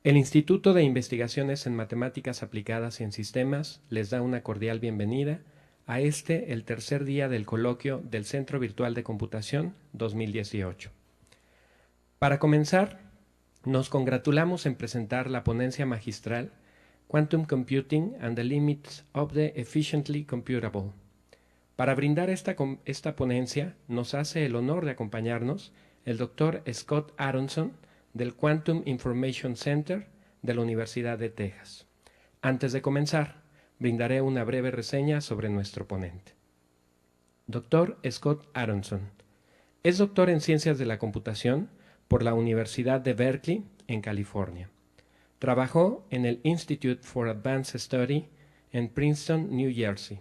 El Instituto de Investigaciones en Matemáticas Aplicadas y en Sistemas les da una cordial bienvenida a el tercer día del coloquio del Centro Virtual de Computación 2018. Para comenzar, nos congratulamos en presentar la ponencia magistral Quantum Computing and the Limits of the Efficiently Computable. Para brindar esta ponencia, nos hace el honor de acompañarnos el Dr. Scott Aaronson, del Quantum Information Center de la Universidad de Texas. Antes de comenzar, brindaré una breve reseña sobre nuestro ponente. Dr. Scott Aaronson es doctor en Ciencias de la Computación por la Universidad de Berkeley, en California. Trabajó en el Institute for Advanced Study en Princeton, New Jersey,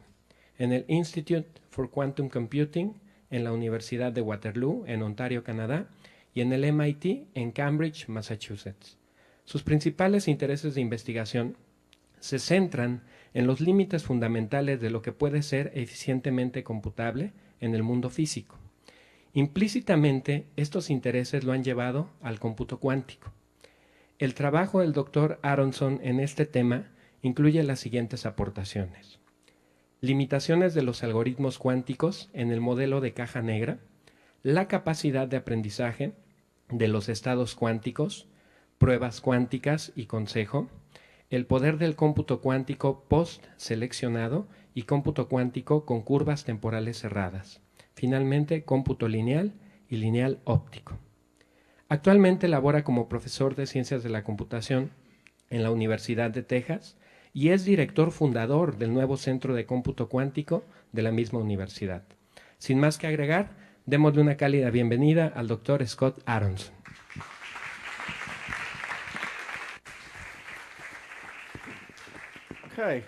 en el Institute for Quantum Computing en la Universidad de Waterloo, en Ontario, Canadá, y en el MIT en Cambridge, Massachusetts. Sus principales intereses de investigación se centran en los límites fundamentales de lo que puede ser eficientemente computable en el mundo físico. Implícitamente, estos intereses lo han llevado al cómputo cuántico. El trabajo del Dr. Aaronson en este tema incluye las siguientes aportaciones: limitaciones de los algoritmos cuánticos en el modelo de caja negra, la capacidad de aprendizaje de los estados cuánticos, pruebas cuánticas y consejo, el poder del cómputo cuántico post-seleccionado y cómputo cuántico con curvas temporales cerradas. Finalmente, cómputo lineal y lineal óptico. Actualmente labora como profesor de Ciencias de la Computación en la Universidad de Texas y es director fundador del nuevo Centro de Cómputo Cuántico de la misma universidad. Sin más que agregar, démosle una cálida bienvenida al Dr. Scott Aaronson. Okay.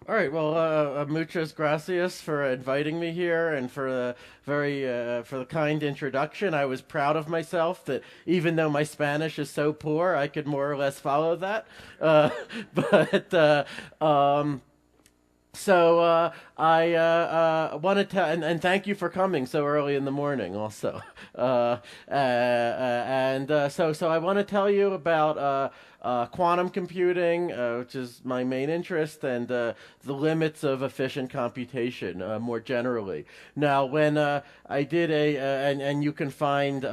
All right. Well, muchas gracias for inviting me here and for the for the kind introduction. I was proud of myself that even though my Spanish is so poor, I could more or less follow that. So I wanted to, and thank you for coming so early in the morning also. So I want to tell you about quantum computing, which is my main interest, and the limits of efficient computation more generally. Now, when I did and you can find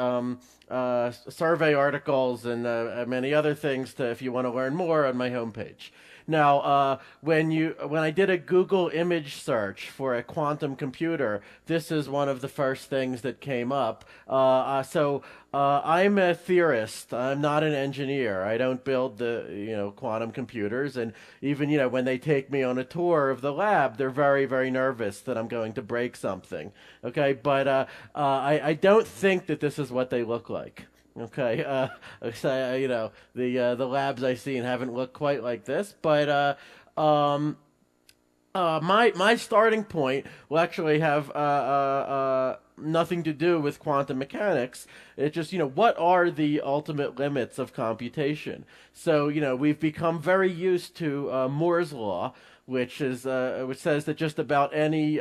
survey articles and many other things if you want to learn more on my homepage. Now, when I did a Google image search for a quantum computer, this is one of the first things that came up. I'm a theorist. I'm not an engineer. I don't build the quantum computers. And even when they take me on a tour of the lab, they're very, very nervous that I'm going to break something. Okay, but I don't think that this is what they look like. Okay, so, the labs I've seen haven't looked quite like this, but my starting point will actually have nothing to do with quantum mechanics. It's just, what are the ultimate limits of computation? So, we've become very used to Moore's law, which says that just about any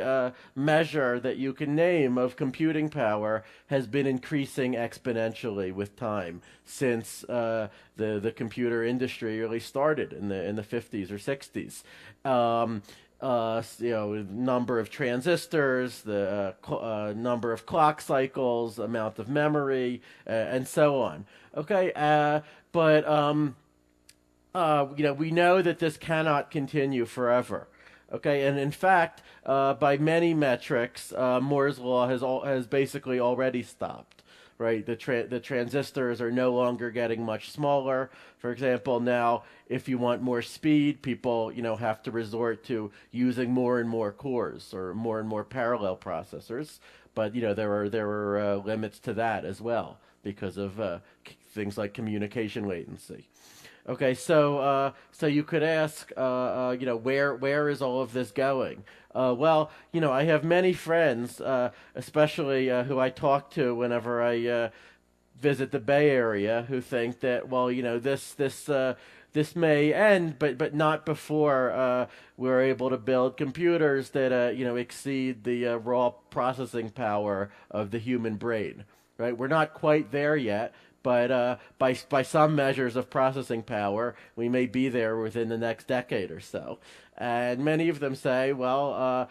measure that you can name of computing power has been increasing exponentially with time since the computer industry really started in the 50s or 60s. Number of transistors, the number of clock cycles, amount of memory, and so on. Okay, we know that this cannot continue forever. Okay, and in fact, by many metrics, Moore's law has basically already stopped. Right, the transistors are no longer getting much smaller. For example, now if you want more speed, people have to resort to using more and more cores or more parallel processors. But there are limits to that as well because of things like communication latency. Okay, so you could ask, where is all of this going? Well, I have many friends, especially who I talk to whenever I visit the Bay Area, who think that, well, this this may end, but not before we're able to build computers that exceed the raw processing power of the human brain. Right? We're not quite there yet, but by some measures of processing power, we may be there within the next decade or so. And many of them say, well,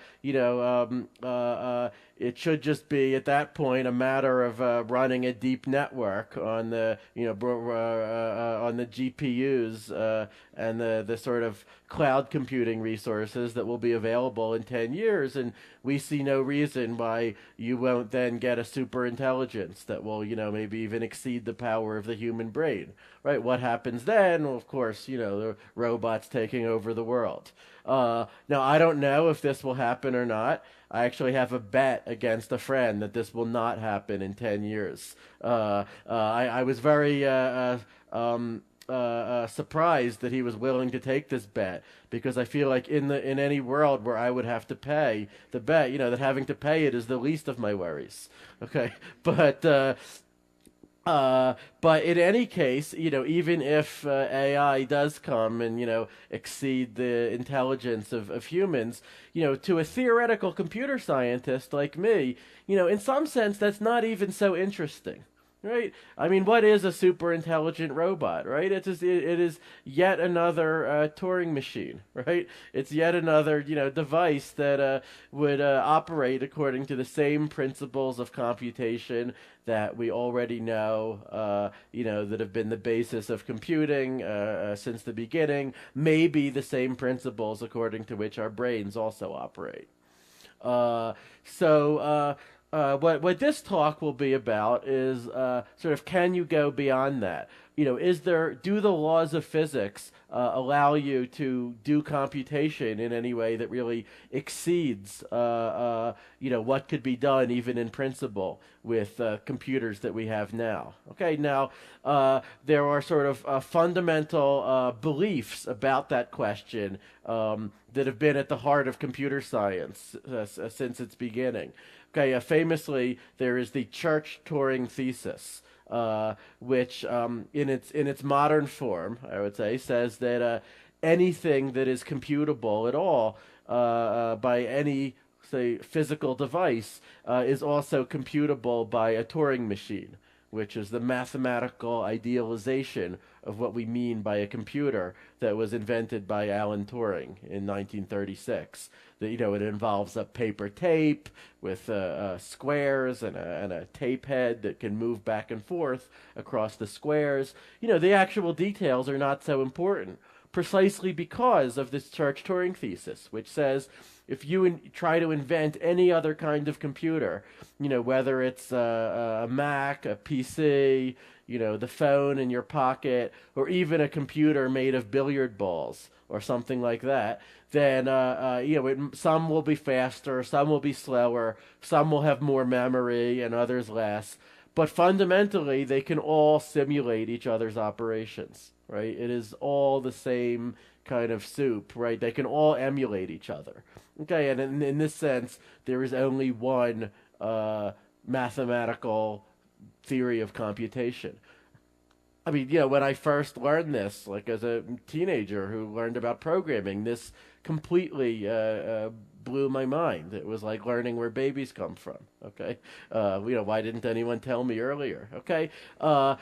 it should just be at that point a matter of running a deep network on the on the GPUs and the sort of cloud computing resources that will be available in 10 years, and we see no reason why you won't then get a super intelligence that will maybe even exceed the power of the human brain. Right? What happens then? Well, of course, the robots taking over the world. Now, I don't know if this will happen or not. I actually have a bet against a friend that this will not happen in 10 years. I was very surprised that he was willing to take this bet, because I feel like in any world where I would have to pay the bet, that having to pay it is the least of my worries. Okay, but in any case, even if AI does come and exceed the intelligence of humans, to a theoretical computer scientist like me, in some sense, that's not even so interesting. Right? I mean, what is a super intelligent robot, right? It is yet another Turing machine, right? It's yet another, device that would operate according to the same principles of computation that we already know, that have been the basis of computing since the beginning. Maybe the same principles according to which our brains also operate. What this talk will be about is sort of, can you go beyond that? Do the laws of physics allow you to do computation in any way that really exceeds what could be done even in principle with computers that we have now? Okay, now there are sort of fundamental beliefs about that question that have been at the heart of computer science since its beginning. Okay, famously, there is the Church-Turing thesis, which, in its modern form, I would say, says that anything that is computable at all by any, say, physical device is also computable by a Turing machine, which is the mathematical idealization of what we mean by a computer that was invented by Alan Turing in 1936. That it involves a paper tape with squares and a tape head that can move back and forth across the squares. The actual details are not so important, precisely because of this Church-Turing thesis, which says if you try to invent any other kind of computer, whether it's a Mac, a PC, the phone in your pocket, or even a computer made of billiard balls or something like that, then some will be faster, some will be slower, some will have more memory, and others less. But fundamentally, they can all simulate each other's operations, right? It is all the same kind of soup, right? They can all emulate each other. Okay, and in this sense, there is only one mathematical theory of computation. I mean, when I first learned this, like as a teenager who learned about programming, this completely blew my mind. It was like learning where babies come from. Okay, why didn't anyone tell me earlier? Okay, but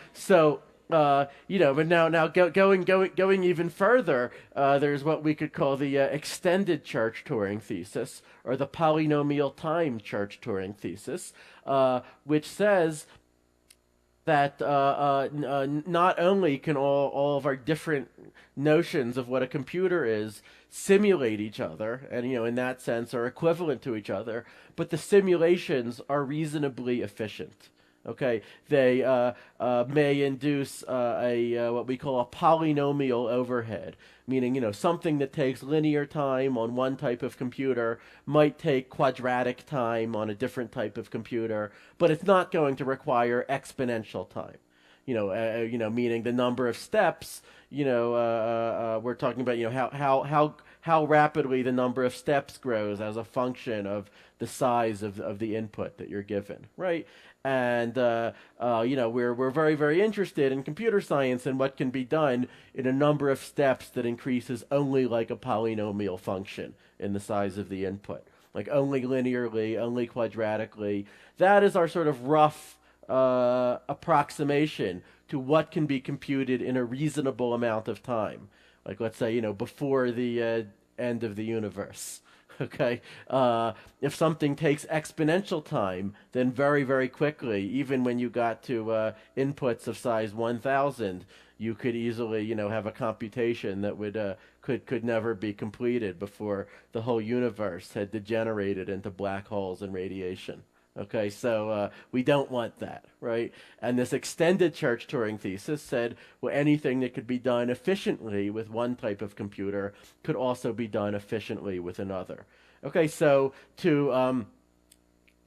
now going even further, there's what we could call the extended Church-Turing thesis, or the polynomial time Church-Turing thesis, which says that not only can all of our different notions of what a computer is simulate each other, and in that sense are equivalent to each other, but the simulations are reasonably efficient. Okay, they may induce what we call a polynomial overhead, meaning something that takes linear time on one type of computer might take quadratic time on a different type of computer, but it's not going to require exponential time. Meaning the number of steps. We're talking about how how rapidly the number of steps grows as a function of the size of the input that you're given, right? And we're very, very interested in computer science and what can be done in a number of steps that increases only like a polynomial function in the size of the input, like only linearly, only quadratically. That is our sort of rough approximation to what can be computed in a reasonable amount of time. Like, let's say, before the end of the universe. Okay, if something takes exponential time, then very, very quickly, even when you got to inputs of size 1,000, you could easily, have a computation that would could never be completed before the whole universe had degenerated into black holes and radiation. Okay, so we don't want that, right? And this extended Church-Turing thesis said, well, anything that could be done efficiently with one type of computer could also be done efficiently with another. Okay, so to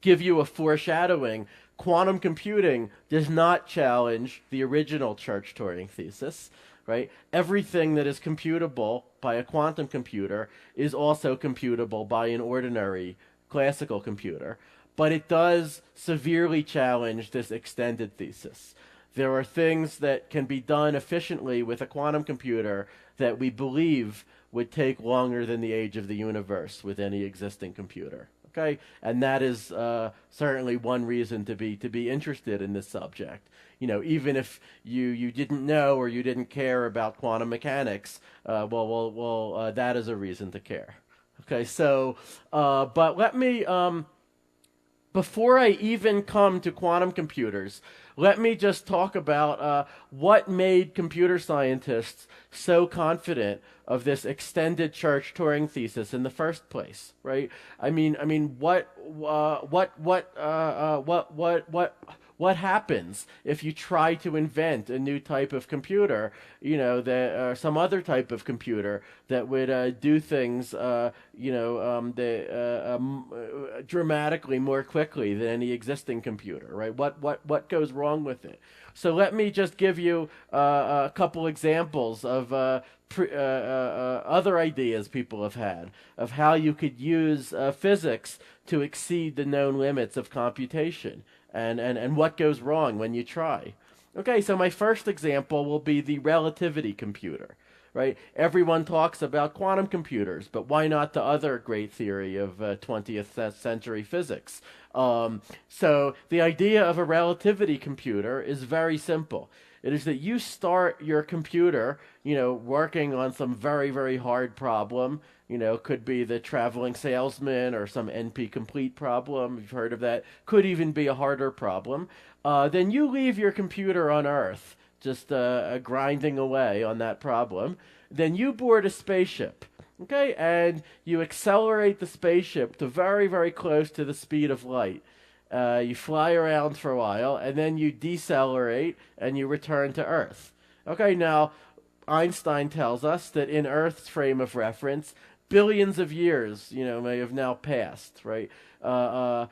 give you a foreshadowing, quantum computing does not challenge the original Church-Turing thesis, right? Everything that is computable by a quantum computer is also computable by an ordinary classical computer. But it does severely challenge this extended thesis. There are things that can be done efficiently with a quantum computer that we believe would take longer than the age of the universe with any existing computer. Okay, and that is certainly one reason to be interested in this subject. Even if you didn't know or you didn't care about quantum mechanics, that is a reason to care. Okay, so but let me. Before I even come to quantum computers, let me just talk about what made computer scientists so confident of this extended Church-Turing thesis in the first place, right? I mean, what happens if you try to invent a new type of computer, that some other type of computer that would do things, dramatically more quickly than any existing computer, right? What goes wrong with it? So let me just give you a couple examples of other ideas people have had of how you could use physics to exceed the known limits of computation. And what goes wrong when you try. Okay, so my first example will be the relativity computer, right? Everyone talks about quantum computers, but why not the other great theory of 20th century physics? So the idea of a relativity computer is very simple. It is that you start your computer, working on some very, very hard problem. Could be the traveling salesman or some NP-complete problem. You've heard of that. Could even be a harder problem. Then you leave your computer on Earth, just grinding away on that problem. Then you board a spaceship, okay? And you accelerate the spaceship to very, very close to the speed of light. You fly around for a while, and then you decelerate, and you return to Earth. Okay, now, Einstein tells us that in Earth's frame of reference, billions of years, may have now passed, right? So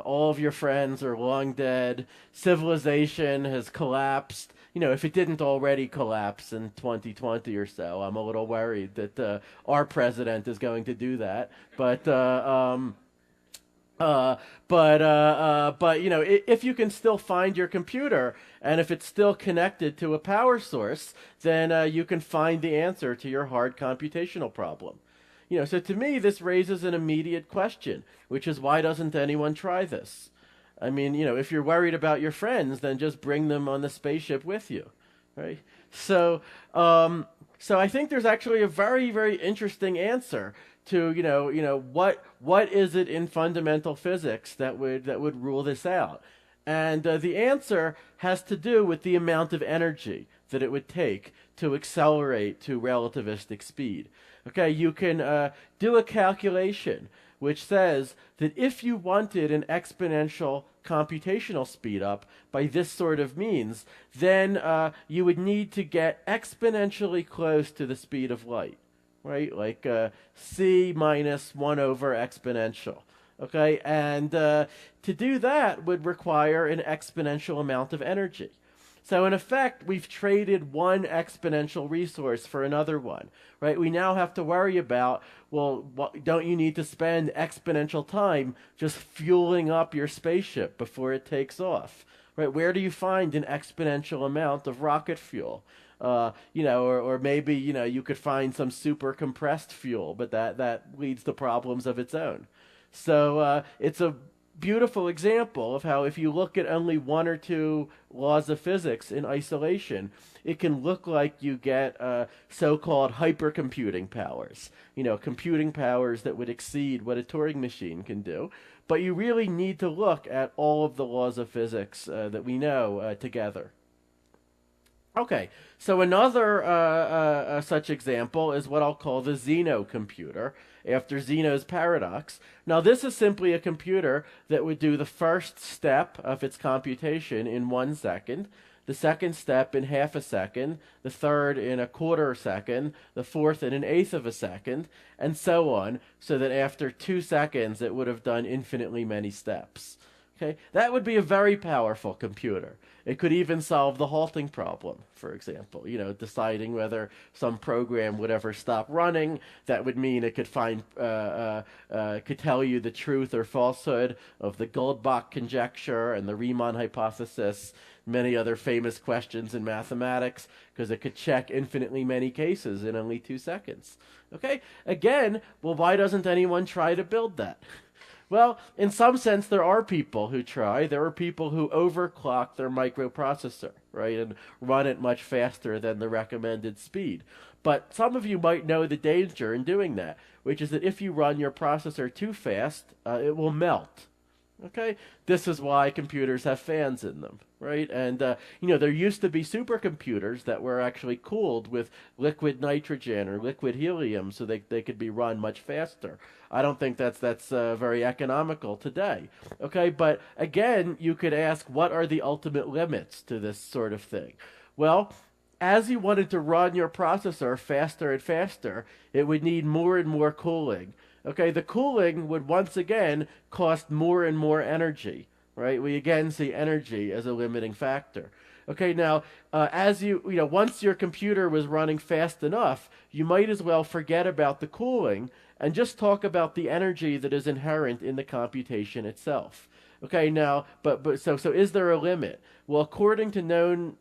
all of your friends are long dead. Civilization has collapsed. If it didn't already collapse in 2020 or so, I'm a little worried that our president is going to do that. But if you can still find your computer and if it's still connected to a power source, then you can find the answer to your hard computational problem. So to me, this raises an immediate question, which is why doesn't anyone try this? I mean, if you're worried about your friends, then just bring them on the spaceship with you, right? So I think there's actually a very, very interesting answer to what is it in fundamental physics that would rule this out, and the answer has to do with the amount of energy that it would take to accelerate to relativistic speed. Okay, you can do a calculation which says that if you wanted an exponential computational speed up by this sort of means, then you would need to get exponentially close to the speed of light. Right, like c minus 1 over exponential. Okay, and to do that would require an exponential amount of energy. So in effect, we've traded one exponential resource for another one, right? We now have to worry about, well, don't you need to spend exponential time just fueling up your spaceship before it takes off, right? Where do you find an exponential amount of rocket fuel? Or maybe, you could find some super compressed fuel, but that leads to problems of its own. So it's a beautiful example of how if you look at only one or two laws of physics in isolation, it can look like you get so-called hypercomputing powers, computing powers that would exceed what a Turing machine can do. But you really need to look at all of the laws of physics that we know together. Okay, so another such example is what I'll call the Zeno computer, after Zeno's paradox. Now, this is simply a computer that would do the first step of its computation in 1 second, the second step in half a second, the third in a quarter second, the fourth in an eighth of a second, and so on, so that after 2 seconds it would have done infinitely many steps. Okay, that would be a very powerful computer. It could even solve the halting problem, for example, deciding whether some program would ever stop running. That would mean it could could tell you the truth or falsehood of the Goldbach conjecture and the Riemann hypothesis, many other famous questions in mathematics, because it could check infinitely many cases in only 2 seconds. Okay, again, well, why doesn't anyone try to build that? Well, in some sense, there are people who try. There are people who overclock their microprocessor, right, and run it much faster than the recommended speed. But some of you might know the danger in doing that, which is that if you run your processor too fast, it will melt. Okay, this is why computers have fans in them, right? And there used to be supercomputers that were actually cooled with liquid nitrogen or liquid helium, so they could be run much faster. I don't think that's very economical today. Okay, but again, you could ask, what are the ultimate limits to this sort of thing? Well, as you wanted to run your processor faster and faster, it would need more and more cooling. Okay, the cooling would once again cost more and more energy, right? We again see energy as a limiting factor. Okay, now, once your computer was running fast enough, you might as well forget about the cooling and just talk about the energy that is inherent in the computation itself. Okay, now, so is there a limit? Well, according to known,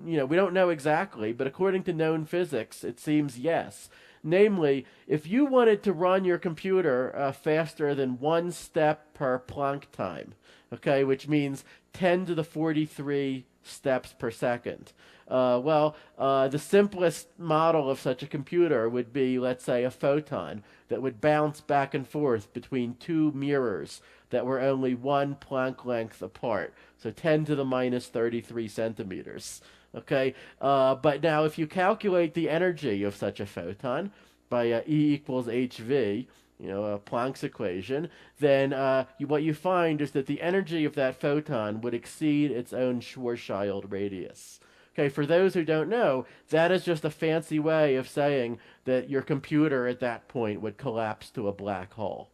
we don't know exactly, but according to known physics, it seems yes. Namely, if you wanted to run your computer faster than 1 step per Planck time, okay, which means 10 to the 43 steps per second. The simplest model of such a computer would be, let's say, a photon that would bounce back and forth between 2 mirrors that were only 1 Planck length apart, so 10 to the minus 33 centimeters. Okay, but now if you calculate the energy of such a photon by E equals hv, Planck's equation, then what you find is that the energy of that photon would exceed its own Schwarzschild radius. Okay, for those who don't know, that is just a fancy way of saying that your computer at that point would collapse to a black hole.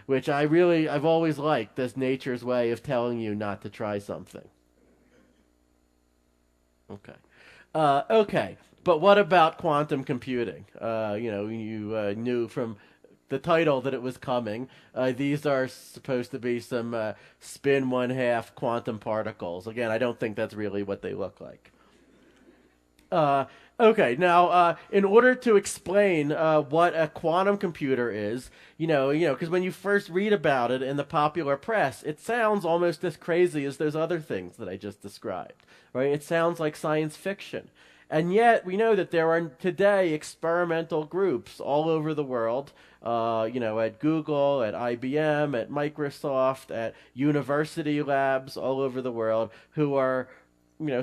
Which I've always liked as nature's way of telling you not to try something. Okay, but what about quantum computing? You knew from the title that it was coming. These are supposed to be some spin 1/2 quantum particles. Again, I don't think that's really what they look like. Okay, now, in order to explain what a quantum computer is, because when you first read about it in the popular press, it sounds almost as crazy as those other things that I just described, right? It sounds like science fiction. And yet, we know that there are today experimental groups all over the world, at Google, at IBM, at Microsoft, at university labs all over the world, who are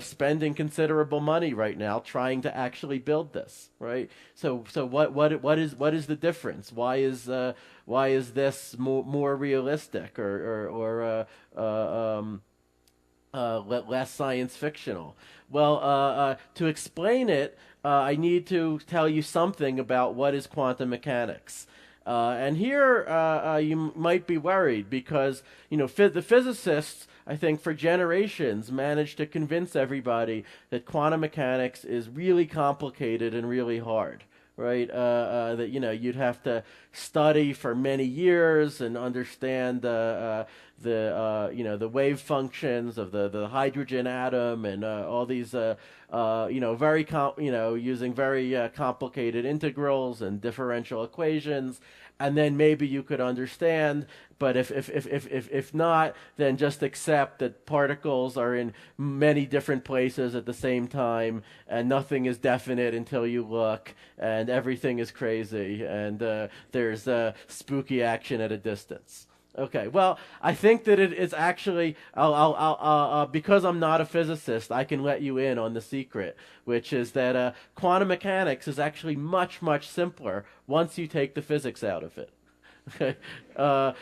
spending considerable money right now trying to actually build this, right? So what is the difference? Why is this more realistic or less science fictional? Well, to explain it, I need to tell you something about what is quantum mechanics. And here you might be worried because, the physicists, I think, for generations managed to convince everybody that quantum mechanics is really complicated and really hard. Right, that you'd have to study for many years and understand the wave functions of the hydrogen atom and all these very using very complicated integrals and differential equations, and then maybe you could understand. But if not, then just accept that particles are in many different places at the same time, and nothing is definite until you look, and everything is crazy, and there's spooky action at a distance. Okay, well, I think that it is actually, because I'm not a physicist, I can let you in on the secret, which is that quantum mechanics is actually much, much simpler once you take the physics out of it. Okay, the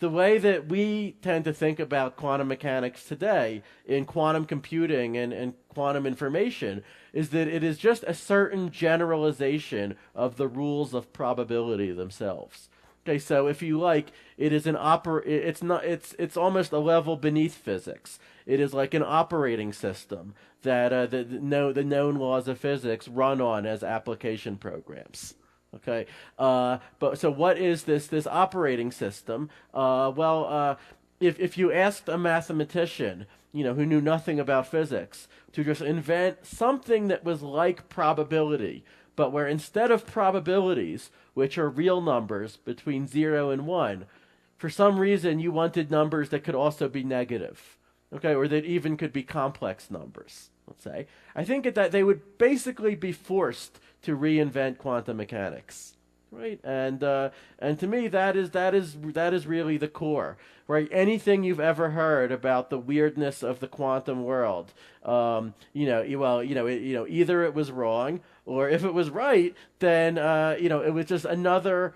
way that we tend to think about quantum mechanics today in quantum computing and quantum information is that it is just a certain generalization of the rules of probability themselves. Okay, so if you like, it is it's almost a level beneath physics. It is like an operating system that the known laws of physics run on as application programs. Okay, but so what is this operating system? If you asked a mathematician, who knew nothing about physics, to just invent something that was like probability, but where instead of probabilities, which are real numbers between 0 and 1, for some reason you wanted numbers that could also be negative, okay, or that even could be complex numbers, let's say, I think that they would basically be forced to reinvent quantum mechanics, right? And to me, that is really the core, right? Anything you've ever heard about the weirdness of the quantum world, either it was wrong, or if it was right, then it was just another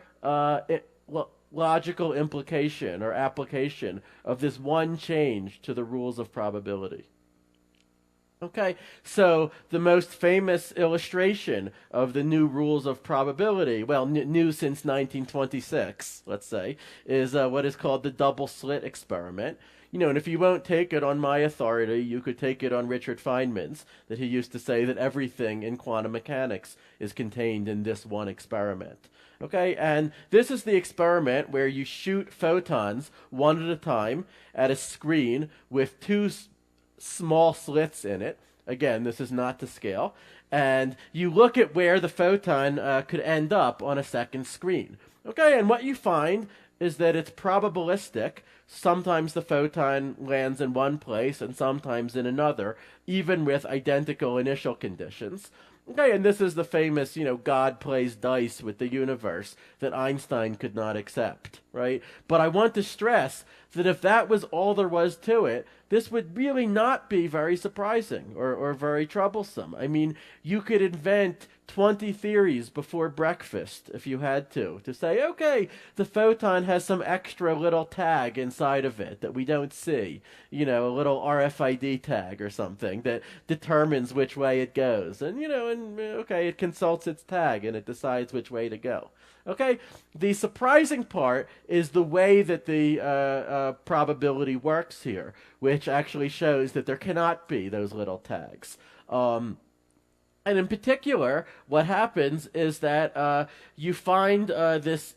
logical implication or application of this one change to the rules of probability. Okay, so the most famous illustration of the new rules of probability, well, new since 1926, let's say, is what is called the double slit experiment. And if you won't take it on my authority, you could take it on Richard Feynman's, that he used to say that everything in quantum mechanics is contained in this one experiment. Okay, and this is the experiment where you shoot photons one at a time at a screen with two small slits in it. Again, this is not to scale. And you look at where the photon could end up on a second screen. Okay, and what you find is that it's probabilistic. Sometimes the photon lands in one place and sometimes in another, even with identical initial conditions. Okay, and this is the famous, God plays dice with the universe that Einstein could not accept, right? But I want to stress that if that was all there was to it, this would really not be very surprising or very troublesome. I mean, you could invent 20 theories before breakfast if you had to say, okay, the photon has some extra little tag inside of it that we don't see, a little RFID tag or something that determines which way it goes. And, okay, it consults its tag and it decides which way to go. Okay, the surprising part is the way that the probability works here, which actually shows that there cannot be those little tags. And in particular, what happens is that you find this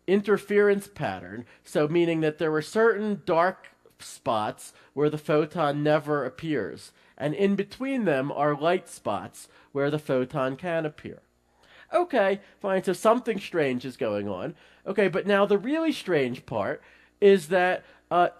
interference pattern, so meaning that there were certain dark spots where the photon never appears, and in between them are light spots where the photon can appear. Okay, fine, so something strange is going on. Okay, but now the really strange part is that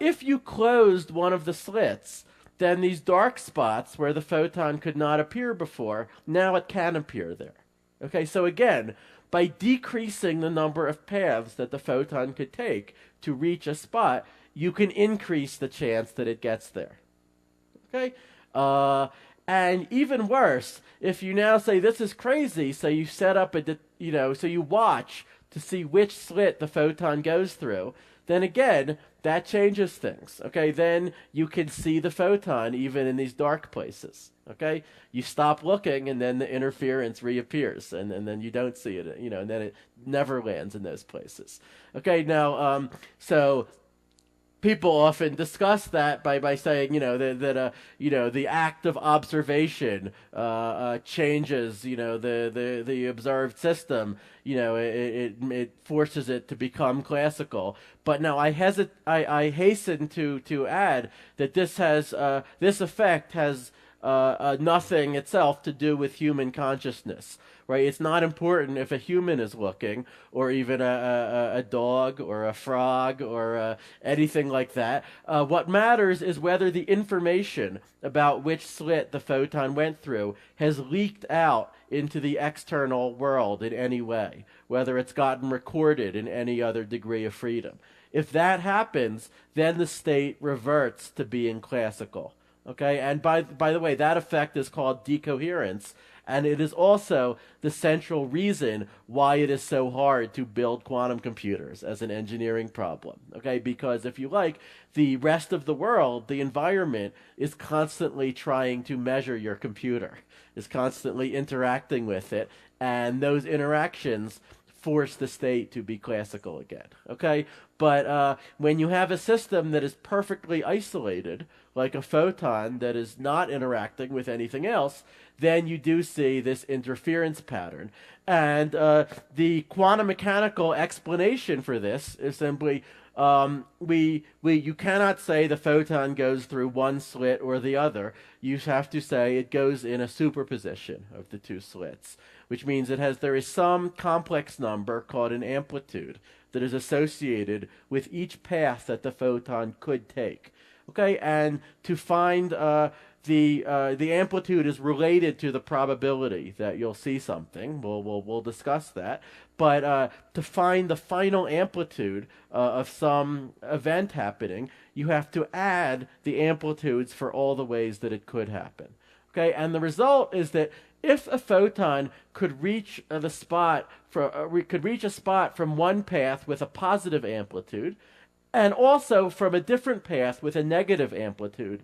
if you closed one of the slits, then these dark spots where the photon could not appear before, now it can appear there. Okay, so again, by decreasing the number of paths that the photon could take to reach a spot, you can increase the chance that it gets there. Okay? And even worse, if you now say this is crazy, so you set up so you watch to see which slit the photon goes through, then again, that changes things. Okay, then you can see the photon even in these dark places. Okay, you stop looking, and then the interference reappears, and then you don't see it. And then it never lands in those places. Okay, now so people often discuss that by saying, that the act of observation changes, the observed system. It forces it to become classical. But now I hasten to add that this effect has nothing itself to do with human consciousness, right? It's not important if a human is looking, or even a dog or a frog or anything like that. What matters is whether the information about which slit the photon went through has leaked out into the external world in any way, whether it's gotten recorded in any other degree of freedom. If that happens, then the state reverts to being classical. Okay, and by the way, that effect is called decoherence, and it is also the central reason why it is so hard to build quantum computers as an engineering problem. Okay, because if you like, the rest of the world, the environment, is constantly trying to measure your computer, is constantly interacting with it, and those interactions force the state to be classical again. Okay, but when you have a system that is perfectly isolated, like a photon that is not interacting with anything else, then you do see this interference pattern. And the quantum mechanical explanation for this is simply you cannot say the photon goes through one slit or the other. You have to say it goes in a superposition of the two slits, which means there is some complex number called an amplitude that is associated with each path that the photon could take. Okay, and to find the amplitude is related to the probability that you'll see something. We'll discuss that. But to find the final amplitude of some event happening, you have to add the amplitudes for all the ways that it could happen. Okay, and the result is that if a photon could reach a spot from one path with a positive amplitude, and also from a different path with a negative amplitude,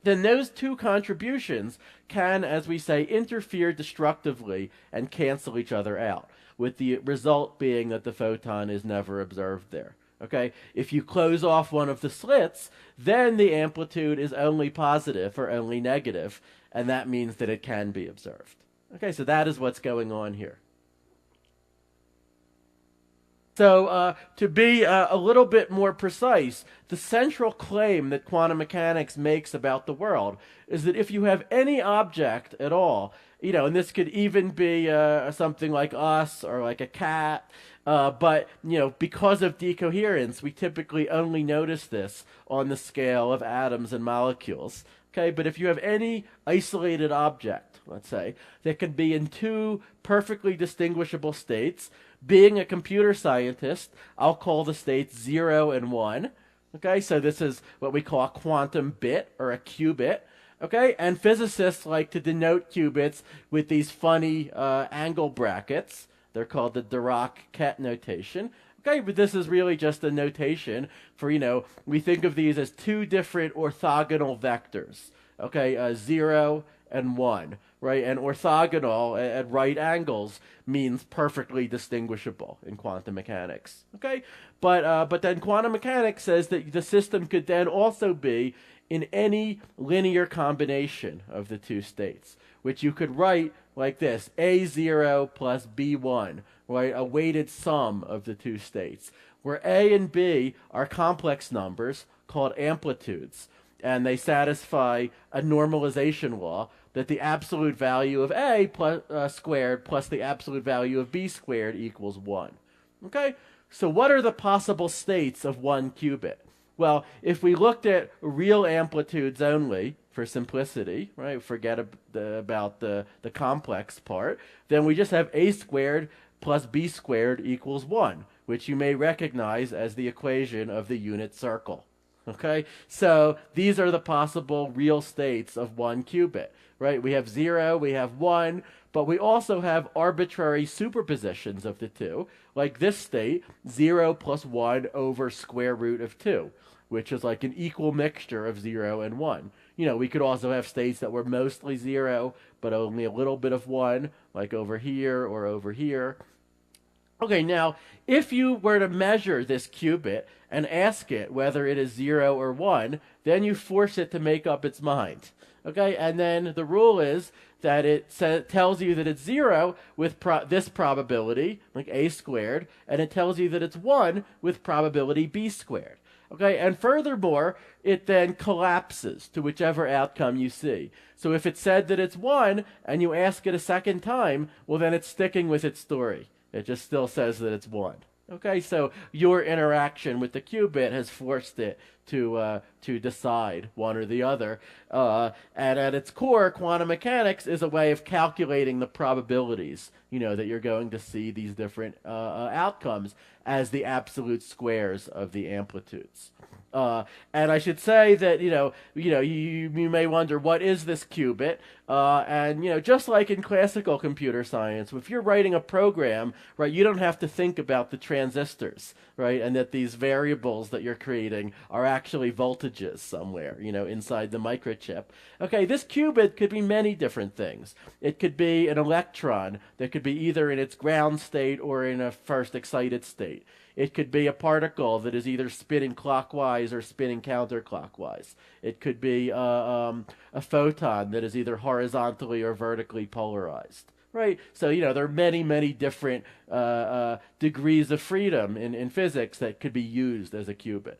then those two contributions can, as we say, interfere destructively and cancel each other out, with the result being that the photon is never observed there. Okay, if you close off one of the slits, then the amplitude is only positive or only negative, and that means that it can be observed. Okay, so that is what's going on here. So to be a little bit more precise, the central claim that quantum mechanics makes about the world is that if you have any object at all, and this could even be something like us or like a cat, but because of decoherence, we typically only notice this on the scale of atoms and molecules. Okay, but if you have any isolated object, let's say, that can be in two perfectly distinguishable states, being a computer scientist, I'll call the states 0 and 1. Okay, so this is what we call a quantum bit or a qubit. Okay, and physicists like to denote qubits with these funny angle brackets. They're called the Dirac-Ket notation. Okay, but this is really just a notation for, we think of these as two different orthogonal vectors. Okay, 0 and 1. Right, and orthogonal at right angles means perfectly distinguishable in quantum mechanics. Okay, but then quantum mechanics says that the system could then also be in any linear combination of the two states, which you could write like this: A0 plus B1, right, a weighted sum of the two states, where A and B are complex numbers called amplitudes, and they satisfy a normalization law that the absolute value of A squared plus the absolute value of B squared equals 1. Okay, so what are the possible states of one qubit? Well, if we looked at real amplitudes only, for simplicity, right, forget about the complex part, then we just have A squared plus B squared equals 1, which you may recognize as the equation of the unit circle. Okay, so these are the possible real states of one qubit, right? We have 0, we have 1, but we also have arbitrary superpositions of the two, like this state, 0 plus 1 over square root of 2, which is like an equal mixture of 0 and 1. You know, we could also have states that were mostly 0, but only a little bit of 1, like over here or over here. Okay, now, if you were to measure this qubit and ask it whether it is 0 or 1, then you force it to make up its mind. Okay, and then the rule is that it tells you that it's 0 with this probability, like a squared, and it tells you that it's 1 with probability b squared. Okay, and furthermore, it then collapses to whichever outcome you see. So if it said that it's 1, and you ask it a second time, well, then it's sticking with its story. It just still says that it's 1. Okay, so your interaction with the qubit has forced it to decide one or the other. And at its core, quantum mechanics is a way of calculating the probabilities, you know, that you're going to see these different outcomes as the absolute squares of the amplitudes. And I should say that, you may wonder, what is this qubit? And, just like in classical computer science, if you're writing a program, right, you don't have to think about the transistors, right, and that these variables that you're creating are actually voltages somewhere, inside the microchip. Okay, this qubit could be many different things. It could be an electron that could be either in its ground state or in a first excited state. It could be a particle that is either spinning clockwise or spinning counterclockwise. It could be a photon that is either horizontally or vertically polarized. Right? So, there are many, many different degrees of freedom in physics that could be used as a qubit.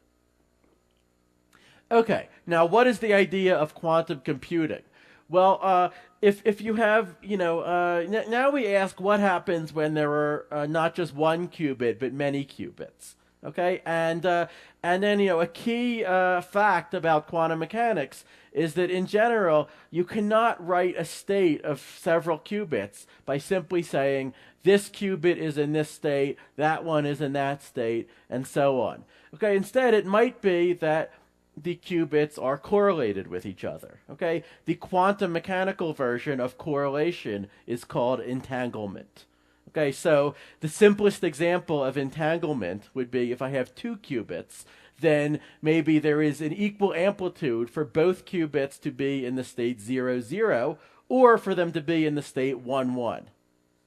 Okay, now what is the idea of quantum computing? Well, if you have, now we ask what happens when there are not just one qubit, but many qubits. Okay, and then, a key fact about quantum mechanics is that in general, you cannot write a state of several qubits by simply saying this qubit is in this state, that one is in that state, and so on. Okay, instead, it might be that the qubits are correlated with each other. Okay, the quantum mechanical version of correlation is called entanglement. Okay, so the simplest example of entanglement would be if I have two qubits, then maybe there is an equal amplitude for both qubits to be in the state 0, 0, or for them to be in the state 1, 1.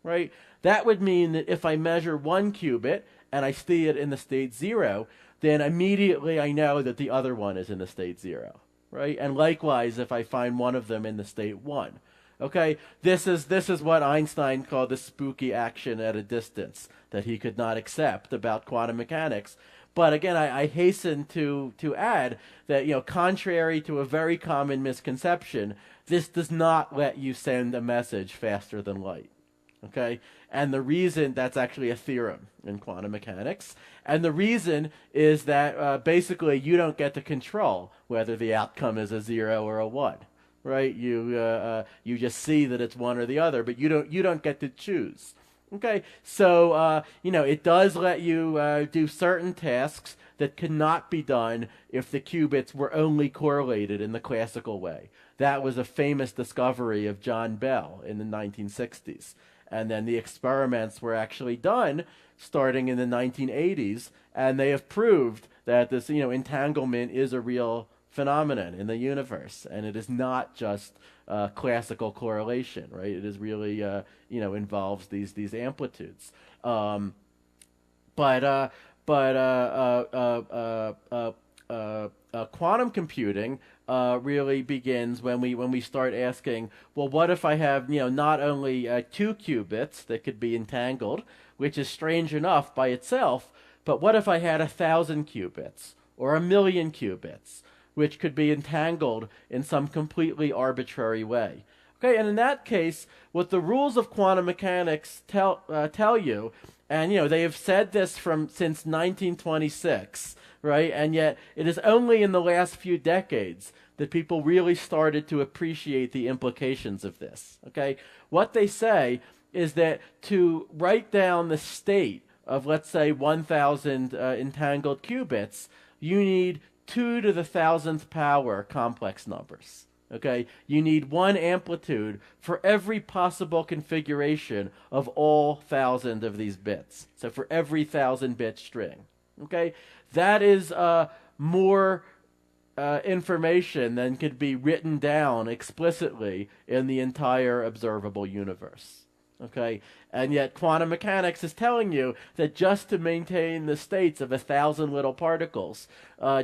Right? That would mean that if I measure one qubit and I see it in the state 0, then immediately I know that the other one is in the state 0, right? And likewise, if I find one of them in the state 1. Okay, this is what Einstein called the spooky action at a distance that he could not accept about quantum mechanics. But again, I hasten to add that, contrary to a very common misconception, this does not let you send a message faster than light. Okay, and the reason, that's actually a theorem in quantum mechanics, and the reason is that basically you don't get to control whether the outcome is a 0 or a 1, right? You just see that it's one or the other, but you don't get to choose. Okay, so it does let you do certain tasks that cannot be done if the qubits were only correlated in the classical way. That was a famous discovery of John Bell in the 1960s. And then the experiments were actually done starting in the 1980s, and they have proved that this, entanglement is a real phenomenon in the universe, and it is not just classical correlation, right? It is really, involves these amplitudes. Quantum computing really begins when we start asking, well, what if I have, not only 2 qubits that could be entangled, which is strange enough by itself, but what if I had 1,000 qubits or 1,000,000 qubits, which could be entangled in some completely arbitrary way? Okay, and in that case, what the rules of quantum mechanics tell you, and they have said this since 1926, right? And yet it is only in the last few decades that people really started to appreciate the implications of this. Okay, what they say is that to write down the state of, let's say, 1,000 entangled qubits, you need 2 to the 1,000th power complex numbers. Okay, you need one amplitude for every possible configuration of all 1,000 of these bits. So for every 1,000-bit string. Okay, that is more information than could be written down explicitly in the entire observable universe. Okay, and yet quantum mechanics is telling you that just to maintain the states of 1,000 little particles,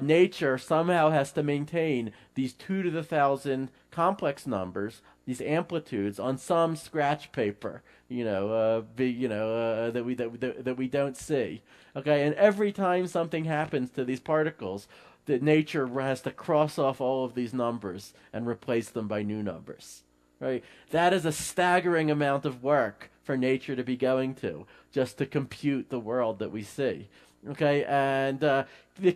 nature somehow has to maintain these 2 to the 1,000 complex numbers, these amplitudes, on some scratch paper, that we don't see. Okay, and every time something happens to these particles, that nature has to cross off all of these numbers and replace them by new numbers. Right? That is a staggering amount of work for nature to be going to just to compute the world that we see. Okay, and the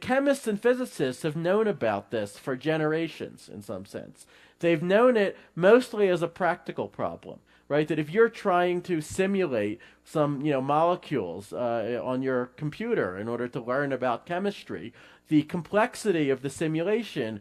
chemists and physicists have known about this for generations in some sense. They've known it mostly as a practical problem, right? That if you're trying to simulate some, molecules on your computer in order to learn about chemistry, the complexity of the simulation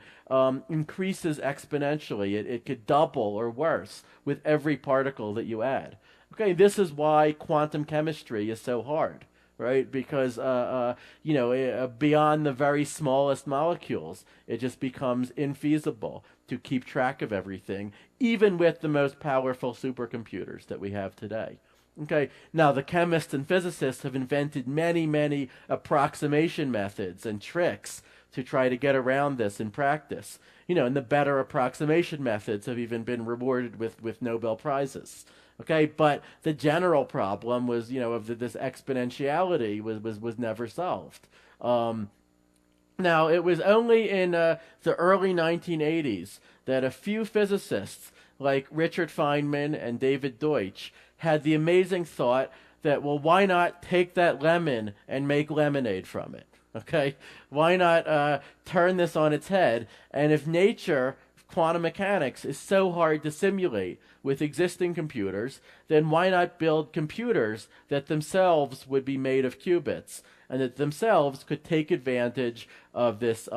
increases exponentially. It could double or worse with every particle that you add. Okay, this is why quantum chemistry is so hard, right? Because beyond the very smallest molecules, it just becomes infeasible to keep track of everything, even with the most powerful supercomputers that we have today. Okay, now the chemists and physicists have invented many, many approximation methods and tricks to try to get around this in practice. And the better approximation methods have even been rewarded with Nobel Prizes. Okay, but the general problem was, this exponentiality was never solved. Now, it was only in the early 1980s that a few physicists like Richard Feynman and David Deutsch had the amazing thought that, well, why not take that lemon and make lemonade from it? Okay, why not turn this on its head? And if nature, quantum mechanics, is so hard to simulate with existing computers, then why not build computers that themselves would be made of qubits and that themselves could take advantage of this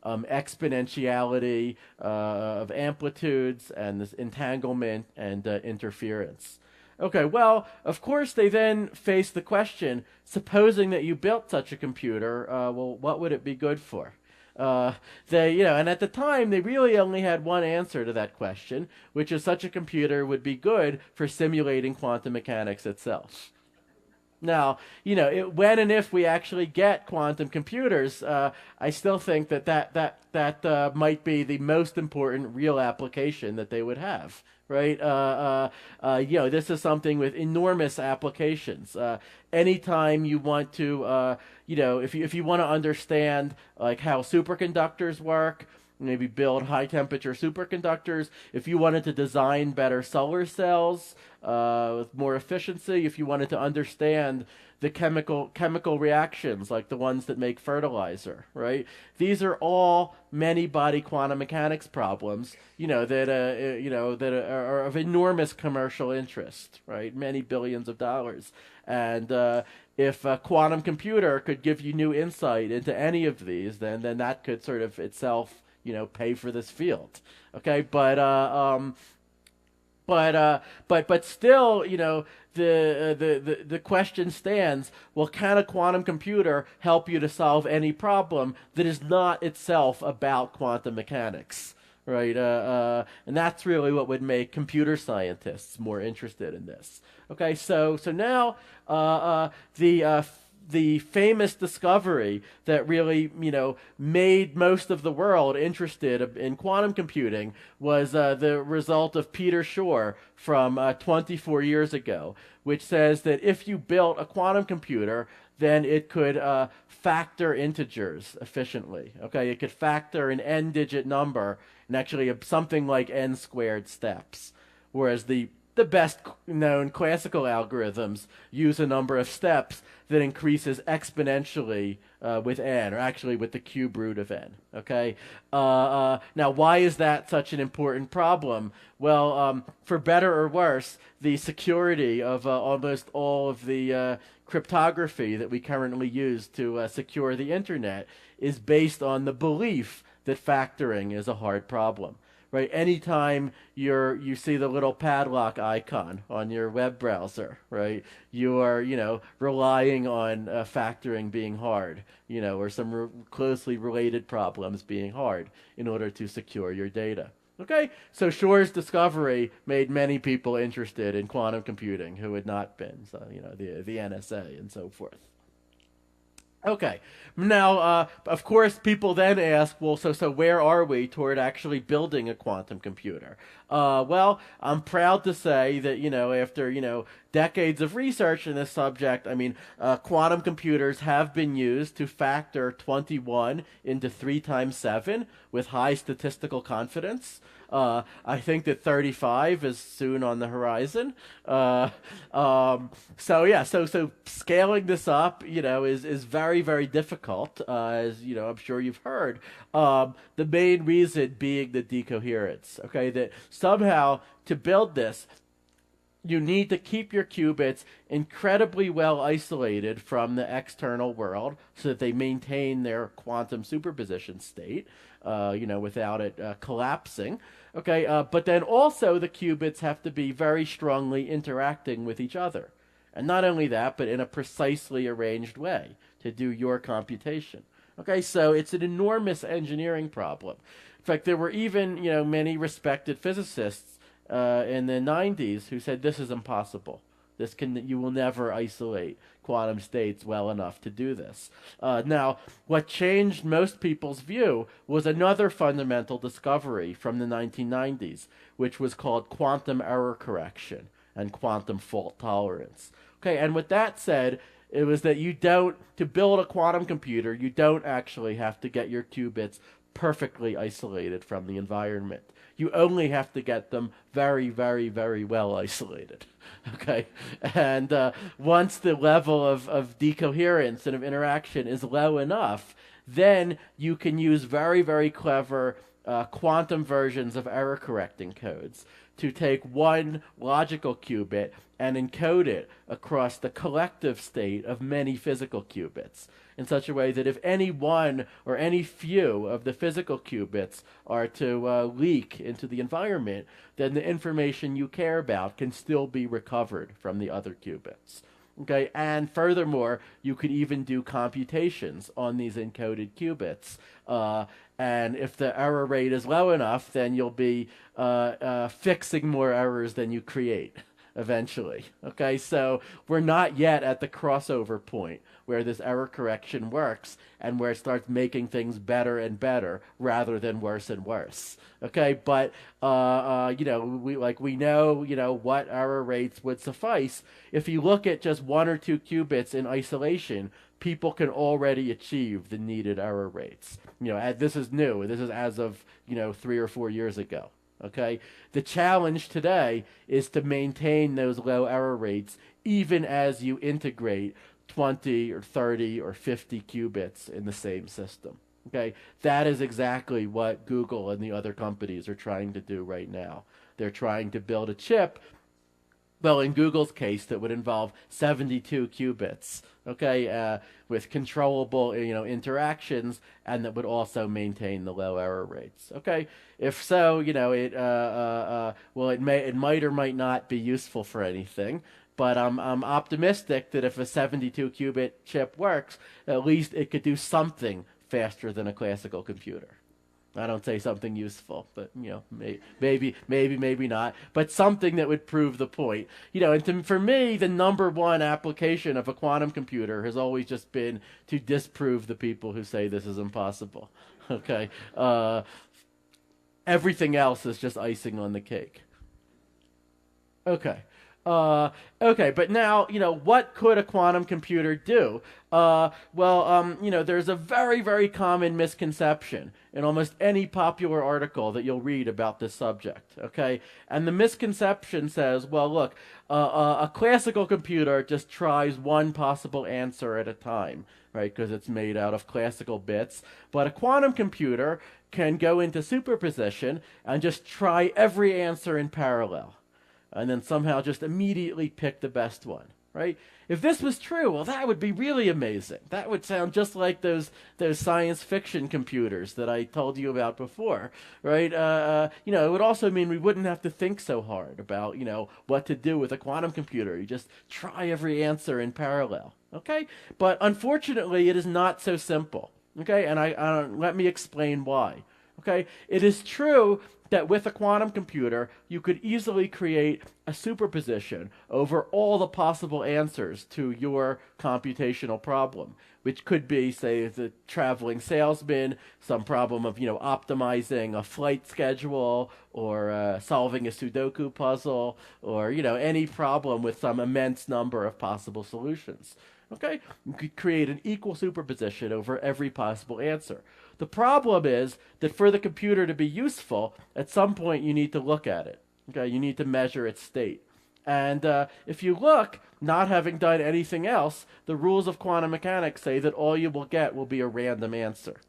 exponentiality of amplitudes and this entanglement and interference. Okay, well, of course they then face the question, supposing that you built such a computer, what would it be good for? And at the time, they really only had one answer to that question, which is such a computer would be good for simulating quantum mechanics itself. Now, when and if we actually get quantum computers, I still think that might be the most important real application that they would have. Right? This is something with enormous applications. Anytime you want to, if you want to understand like how superconductors work, maybe build high temperature superconductors. If you wanted to design better solar cells with more efficiency, if you wanted to understand the chemical reactions like the ones that make fertilizer, right? These are all many body quantum mechanics problems, that are of enormous commercial interest, right? Many billions of dollars. And if a quantum computer could give you new insight into any of these, then that could sort of itself pay for this field. Okay, but still, the question stands, well, can a quantum computer help you to solve any problem that is not itself about quantum mechanics? Right, and that's really what would make computer scientists more interested in this. Okay, so now the famous discovery that really, made most of the world interested in quantum computing was the result of Peter Shor from 24 years ago, which says that if you built a quantum computer, then it could factor integers efficiently. Okay, it could factor an n-digit number in actually something like n squared steps, whereas the the best known classical algorithms use a number of steps that increases exponentially with n, or actually with the cube root of n. Okay. Now, why is that such an important problem? Well, for better or worse, the security of almost all of the cryptography that we currently use to secure the internet is based on the belief that factoring is a hard problem. Right, anytime you see the little padlock icon on your web browser, right, you are relying on factoring being hard, or some closely related problems being hard in order to secure your data. Okay, so Shor's discovery made many people interested in quantum computing who had not been, so the NSA and so forth. Okay, now, of course, people then ask, well, so where are we toward actually building a quantum computer? Well, I'm proud to say that, after, decades of research in this subject, I mean, quantum computers have been used to factor 21 into 3 times 7 with high statistical confidence. I think that 35 is soon on the horizon. So scaling this up, is very, very difficult, as I'm sure you've heard. The main reason being the decoherence. Okay, that somehow to build this, you need to keep your qubits incredibly well isolated from the external world so that they maintain their quantum superposition state, without it collapsing. Okay, but then also the qubits have to be very strongly interacting with each other. And not only that, but in a precisely arranged way to do your computation. Okay, so it's an enormous engineering problem. In fact, there were even, many respected physicists in the 90s who said this is impossible. You will never isolate quantum states well enough to do this. Now, what changed most people's view was another fundamental discovery from the 1990s, which was called quantum error correction and quantum fault tolerance. Okay, and with that said, it was that to build a quantum computer, you don't actually have to get your qubits perfectly isolated from the environment. You only have to get them very, very, very well isolated. Okay, and once the level of decoherence and of interaction is low enough, then you can use very, very clever quantum versions of error correcting codes to take one logical qubit and encode it across the collective state of many physical qubits in such a way that if any one or any few of the physical qubits are to leak into the environment, then the information you care about can still be recovered from the other qubits. Okay, and furthermore, you could even do computations on these encoded qubits. And if the error rate is low enough, then you'll be fixing more errors than you create eventually. Okay, so we're not yet at the crossover point where this error correction works and where it starts making things better and better rather than worse and worse. Okay, but we know what error rates would suffice. If you look at just 1 or 2 qubits in isolation, people can already achieve the needed error rates. This is new. This is as of 3 or 4 years ago. Okay, the challenge today is to maintain those low error rates even as you integrate 20 or 30 or 50 qubits in the same system. Okay, that is exactly what Google and the other companies are trying to do right now. They're trying to build a chip, well, in Google's case, that would involve 72 qubits, okay, with controllable, interactions, and that would also maintain the low error rates. Okay, if so, it might or might not be useful for anything. But I'm optimistic that if a 72 qubit chip works, at least it could do something faster than a classical computer. I don't say something useful, but maybe not. But something that would prove the point. And for me, the number one application of a quantum computer has always just been to disprove the people who say this is impossible. Okay, everything else is just icing on the cake. Okay. Okay, but now, what could a quantum computer do? There's a very, very common misconception in almost any popular article that you'll read about this subject, okay? And the misconception says, well, look, a classical computer just tries one possible answer at a time, right? Because it's made out of classical bits. But a quantum computer can go into superposition and just try every answer in parallel, and then somehow just immediately pick the best one, right? If this was true, well, that would be really amazing. That would sound just like those science fiction computers that I told you about before, right? It would also mean we wouldn't have to think so hard about, what to do with a quantum computer. You just try every answer in parallel, okay? But unfortunately, it is not so simple, okay? And let me explain why, okay? It is true that with a quantum computer, you could easily create a superposition over all the possible answers to your computational problem, which could be, say, the traveling salesman, some problem of, optimizing a flight schedule, or solving a Sudoku puzzle, or, any problem with some immense number of possible solutions. Okay? You could create an equal superposition over every possible answer. The problem is that for the computer to be useful, at some point you need to look at it. Okay, you need to measure its state. And if you look, not having done anything else, the rules of quantum mechanics say that all you will get will be a random answer.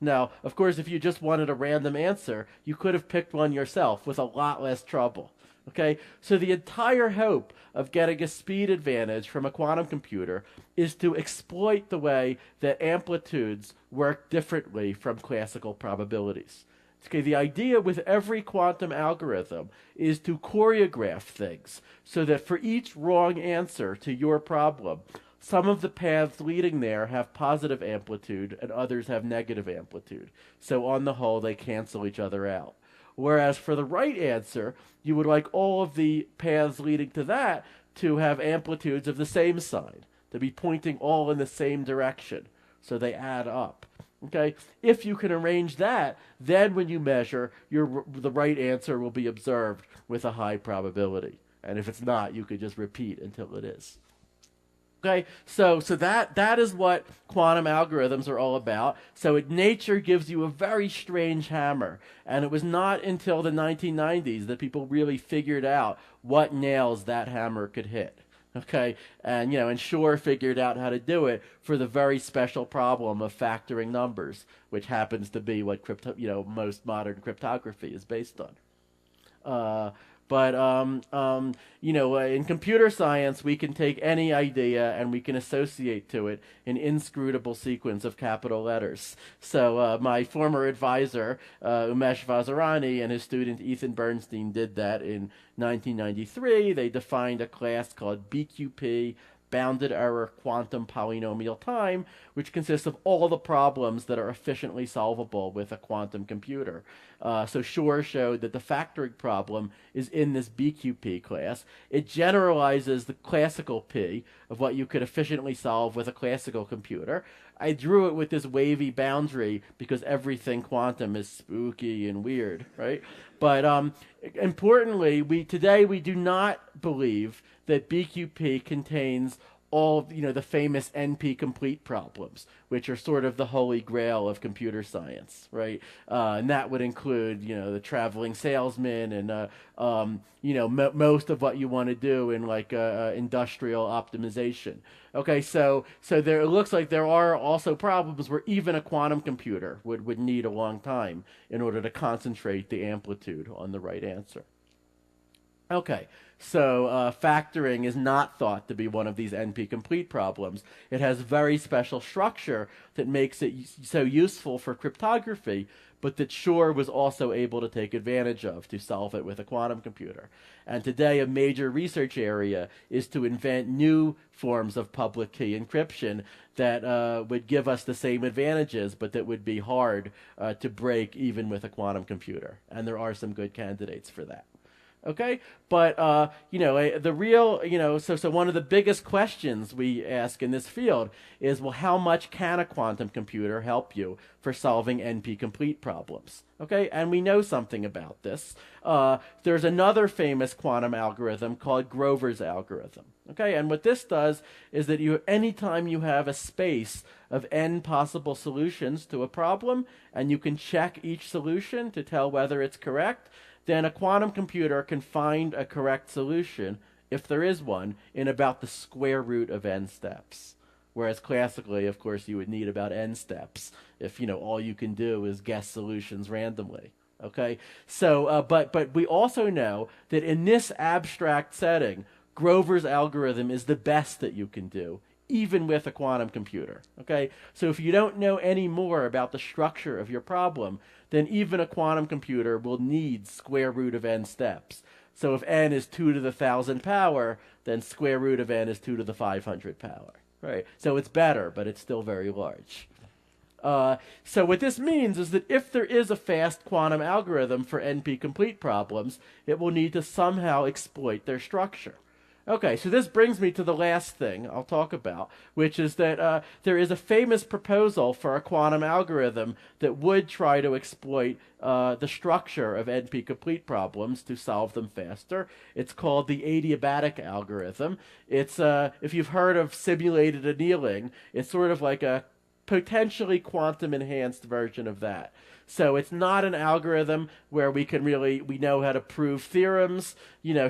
Now, of course, if you just wanted a random answer, you could have picked one yourself with a lot less trouble. Okay, so the entire hope of getting a speed advantage from a quantum computer is to exploit the way that amplitudes work differently from classical probabilities. Okay, the idea with every quantum algorithm is to choreograph things so that for each wrong answer to your problem, some of the paths leading there have positive amplitude and others have negative amplitude. So on the whole, they cancel each other out. Whereas for the right answer, you would like all of the paths leading to that to have amplitudes of the same sign, to be pointing all in the same direction, so they add up. Okay? If you can arrange that, then when you measure, the right answer will be observed with a high probability. And if it's not, you could just repeat until it is. Okay, so that is what quantum algorithms are all about. So nature gives you a very strange hammer, and it was not until the 1990s that people really figured out what nails that hammer could hit. Okay, and Shor figured out how to do it for the very special problem of factoring numbers, which happens to be what most modern cryptography is based on. In computer science, we can take any idea and we can associate to it an inscrutable sequence of capital letters. So my former advisor, Umesh Vazirani, and his student Ethan Bernstein did that in 1993. They defined a class called BQP, bounded error quantum polynomial time, which consists of all the problems that are efficiently solvable with a quantum computer. So Shor showed that the factoring problem is in this BQP class. It generalizes the classical P of what you could efficiently solve with a classical computer. I drew it with this wavy boundary because everything quantum is spooky and weird, right? But importantly, today we do not believe that BQP contains all the famous NP-complete problems, which are sort of the holy grail of computer science, right? And that would include, the traveling salesman and, most of what you want to do in industrial optimization. Okay, so it looks like there are also problems where even a quantum computer would need a long time in order to concentrate the amplitude on the right answer. Okay, so factoring is not thought to be one of these NP-complete problems. It has very special structure that makes it so useful for cryptography, but that Shor was also able to take advantage of to solve it with a quantum computer. And today a major research area is to invent new forms of public key encryption that would give us the same advantages, but that would be hard to break even with a quantum computer. And there are some good candidates for that. Okay, but the real, so one of the biggest questions we ask in this field is, well, how much can a quantum computer help you for solving NP-complete problems? Okay, and we know something about this. There's another famous quantum algorithm called Grover's algorithm. Okay, and what this does is that anytime you have a space of n possible solutions to a problem, and you can check each solution to tell whether it's correct, then a quantum computer can find a correct solution, if there is one, in about the square root of n steps. Whereas classically, of course, you would need about n steps if, all you can do is guess solutions randomly. Okay? So, but we also know that in this abstract setting, Grover's algorithm is the best that you can do, even with a quantum computer. Okay? So if you don't know any more about the structure of your problem, then even a quantum computer will need square root of n steps. So if n is 2 to the 1,000 power, then square root of n is 2 to the 500 power. Right? So it's better, but it's still very large. So what this means is that if there is a fast quantum algorithm for NP-complete problems, it will need to somehow exploit their structure. Okay, so this brings me to the last thing I'll talk about, which is that there is a famous proposal for a quantum algorithm that would try to exploit the structure of NP-complete problems to solve them faster. It's called the adiabatic algorithm. It's if you've heard of simulated annealing, it's sort of like a potentially quantum-enhanced version of that. So it's not an algorithm where we know how to prove theorems,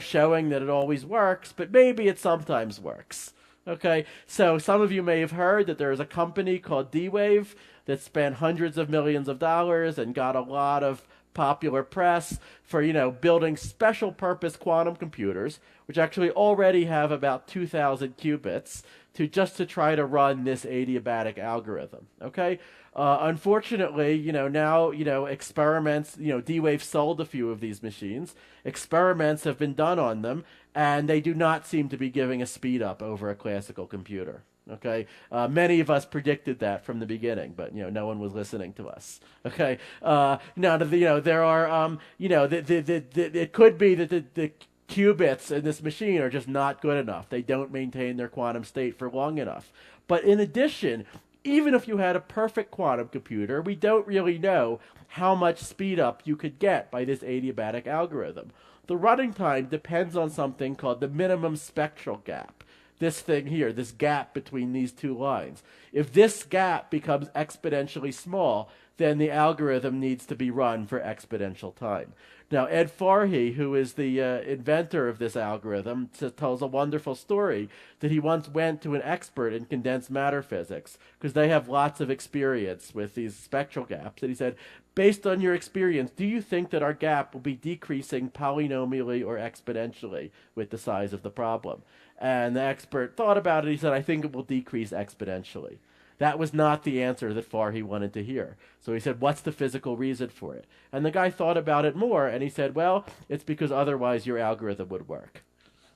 showing that it always works, but maybe it sometimes works. Okay, so some of you may have heard that there is a company called D-Wave that spent hundreds of millions of dollars and got a lot of popular press for, building special purpose quantum computers, which actually already have about 2,000 qubits to try to run this adiabatic algorithm. Okay? Unfortunately, now, experiments, D-Wave sold a few of these machines. Experiments have been done on them, and they do not seem to be giving a speed up over a classical computer. Okay, many of us predicted that from the beginning, but no one was listening to us. Okay, now there are it could be that the qubits in this machine are just not good enough. They don't maintain their quantum state for long enough. But in addition, even if you had a perfect quantum computer, we don't really know how much speed up you could get by this adiabatic algorithm. The running time depends on something called the minimum spectral gap. This thing here, this gap between these two lines. If this gap becomes exponentially small, then the algorithm needs to be run for exponential time. Now, Ed Farhi, who is the inventor of this algorithm, tells a wonderful story that he once went to an expert in condensed matter physics because they have lots of experience with these spectral gaps. And he said, based on your experience, do you think that our gap will be decreasing polynomially or exponentially with the size of the problem? And the expert thought about it. He said, I think it will decrease exponentially. That was not the answer that Farhi wanted to hear. So he said, what's the physical reason for it? And the guy thought about it more, and he said, well, it's because otherwise your algorithm would work.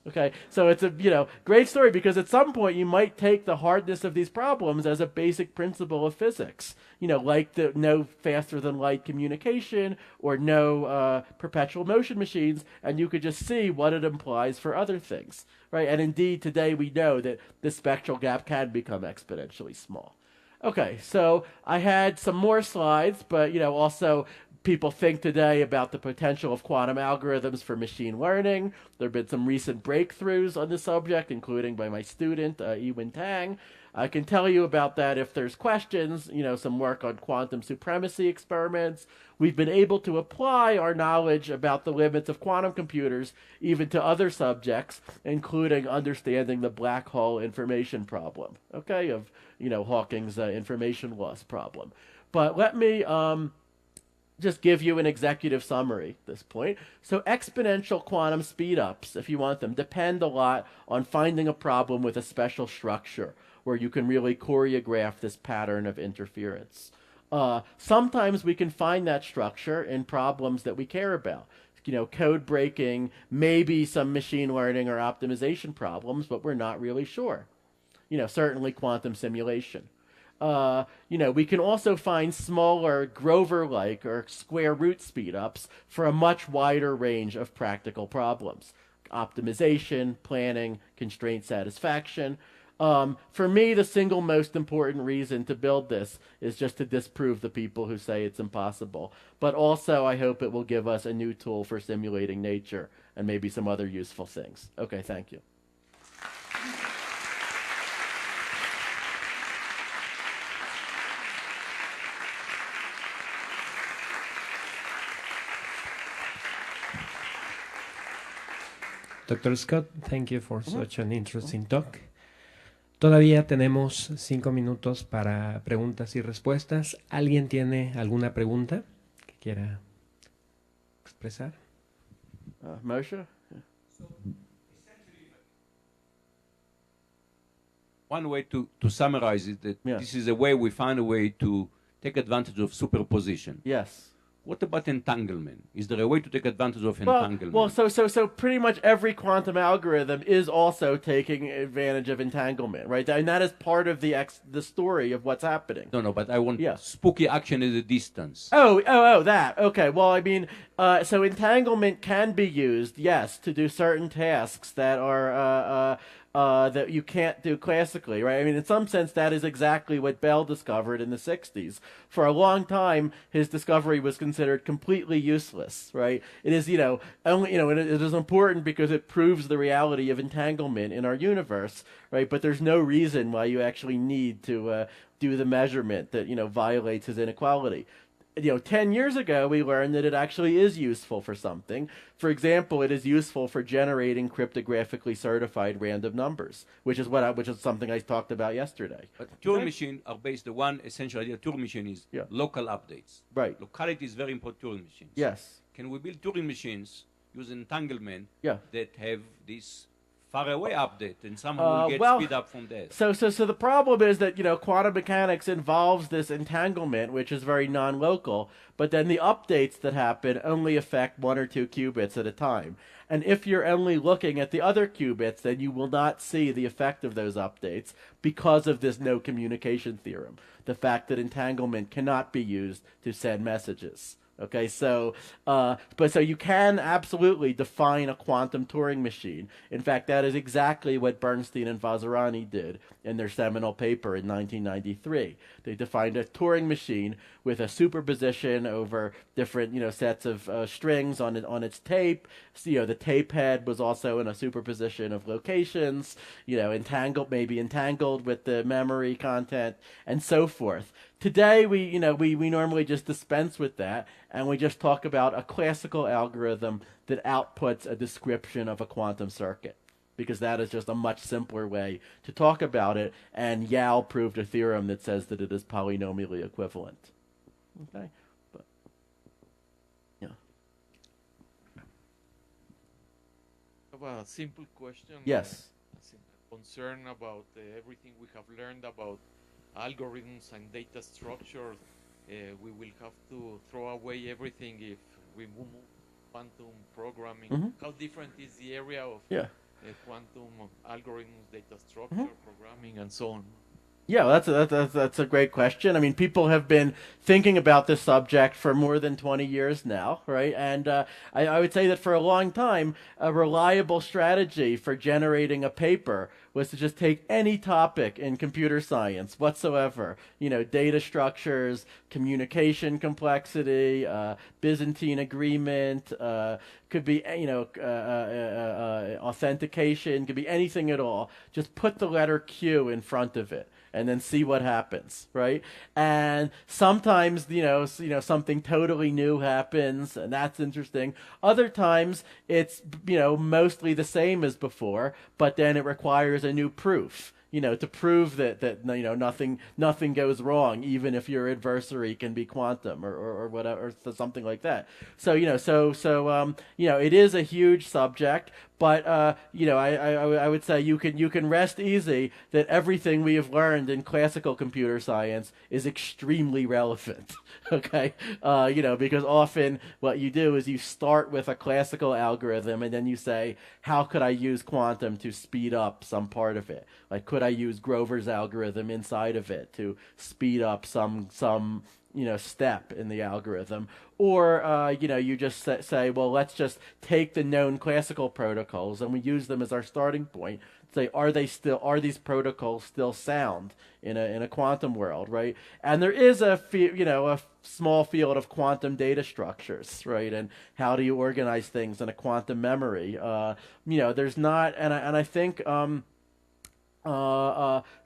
Okay, so it's a great story because at some point you might take the hardness of these problems as a basic principle of physics. Like the no faster than light communication or no perpetual motion machines, and you could just see what it implies for other things, right? And indeed, today we know that the spectral gap can become exponentially small. Okay, so I had some more slides, but also people think today about the potential of quantum algorithms for machine learning. There have been some recent breakthroughs on the subject, including by my student, Yiwen Tang. I can tell you about that if there's questions, some work on quantum supremacy experiments. We've been able to apply our knowledge about the limits of quantum computers even to other subjects, including understanding the black hole information problem, okay, of, Hawking's information loss problem. But let me just give you an executive summary at this point. So exponential quantum speedups, if you want them, depend a lot on finding a problem with a special structure where you can really choreograph this pattern of interference. Sometimes we can find that structure in problems that we care about. Code breaking, maybe some machine learning or optimization problems, but we're not really sure. Certainly quantum simulation. we can also find smaller Grover-like or square root speedups for a much wider range of practical problems. Optimization, planning, constraint satisfaction. For me, the single most important reason to build this is just to disprove the people who say it's impossible. But also, I hope it will give us a new tool for simulating nature and maybe some other useful things. Okay, thank you. Dr. Scott, thank you for such an interesting talk. Todavía tenemos 5 minutos para preguntas y respuestas. ¿Alguien tiene alguna pregunta que quiera expresar? Moshe? So, essentially, one way to summarize it, that this is a way we find a way to take advantage of superposition. Yes. What about entanglement? Is there a way to take advantage of entanglement? Well, so pretty much every quantum algorithm is also taking advantage of entanglement, right? And that is part of the story of what's happening. No, but I want spooky action at a distance. Oh, that. Okay. Well, I mean, so entanglement can be used, yes, to do certain tasks that are that you can't do classically, right? I mean, in some sense, that is exactly what Bell discovered in the 60s. For a long time, his discovery was considered completely useless, right? It is, only, it is important because it proves the reality of entanglement in our universe, right? But there's no reason why you actually need to do the measurement that, violates his inequality. 10 years ago, we learned that it actually is useful for something. For example, it is useful for generating cryptographically certified random numbers, which is something I talked about yesterday. But Turing machines are based, the one essential idea of Turing machine is local updates. Right. Locality is very important Turing machines. Yes. Can we build Turing machines using entanglement that have this far away update and somehow will get speed up from that? So the problem is that, quantum mechanics involves this entanglement, which is very non-local, but then the updates that happen only affect 1 or 2 qubits at a time. And if you're only looking at the other qubits, then you will not see the effect of those updates because of this no communication theorem, the fact that entanglement cannot be used to send messages. Okay, so you can absolutely define a quantum Turing machine. In fact, that is exactly what Bernstein and Vazirani did in their seminal paper in 1993. They defined a Turing machine with a superposition over different, sets of strings on its tape. So, the tape head was also in a superposition of locations, entangled with the memory content, and so forth. Today, we normally just dispense with that, and we just talk about a classical algorithm that outputs a description of a quantum circuit, because that is just a much simpler way to talk about it, and Yao proved a theorem that says that it is polynomially equivalent. Okay? But, a simple question. Yes. Concern about everything we have learned about algorithms and data structure. We will have to throw away everything if we move quantum programming. Mm-hmm. How different is the area of quantum algorithms, data structure, programming, and so on? Yeah, that's a great question. I mean, people have been thinking about this subject for more than 20 years now, right? And I would say that for a long time, a reliable strategy for generating a paper was to just take any topic in computer science whatsoever, data structures, communication complexity, Byzantine agreement, could be, authentication, could be anything at all. Just put the letter Q in front of it and then see what happens, right? And sometimes, something totally new happens, and that's interesting. Other times, it's, mostly the same as before, but then it requires a new proof, to prove that nothing goes wrong, even if your adversary can be quantum or whatever, or something like that. So, it is a huge subject, But you know, I would say you can rest easy that everything we have learned in classical computer science is extremely relevant. Okay, you know, because often what you do is you start with a classical algorithm and then you say, how could I use quantum to speed up some part of it? Like, could I use Grover's algorithm inside of it to speed up some you know, step in the algorithm? Or, you know, you just say, well, let's just take the known classical protocols and we use them as our starting point. Say, are these protocols still sound in a quantum world, right? And there is a small field of quantum data structures, right? And how do you organize things in a quantum memory? You know, there's not, and I think, you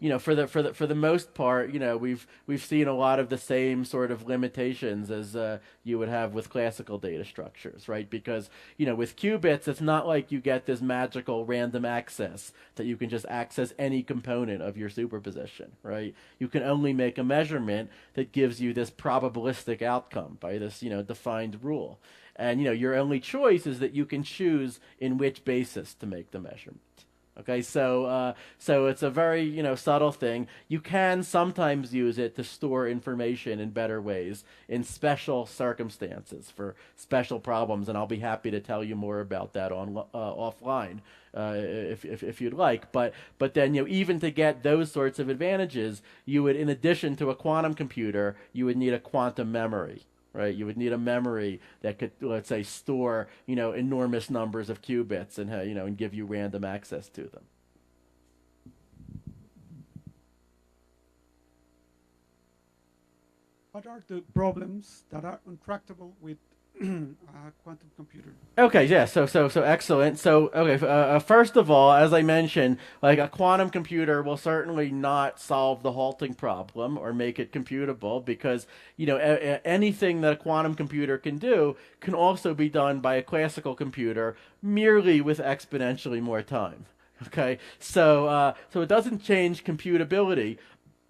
know, for the most part, you know, we've seen a lot of the same sort of limitations as you would have with classical data structures, right? Because, you know, with qubits, it's not like you get this magical random access that you can just access any component of your superposition, right? You can only make a measurement that gives you this probabilistic outcome by this, you know, defined rule. And, you know, your only choice is that you can choose in which basis to make the measurement. Okay, so it's a very, you know, subtle thing. You can sometimes use it to store information in better ways in special circumstances for special problems, and I'll be happy to tell you more about that on offline if you'd like. But then, you know, even to get those sorts of advantages, you would, in addition to a quantum computer, you would need a quantum memory. Right, you would need a memory that could, let's say, store, you know, enormous numbers of qubits and, you know, and give you random access to them. What are the problems that are intractable with a quantum computer? Okay, yeah, so excellent. So, okay, first of all, as I mentioned, like a quantum computer will certainly not solve the halting problem or make it computable because, you know, anything that a quantum computer can do can also be done by a classical computer merely with exponentially more time. Okay, so it doesn't change computability.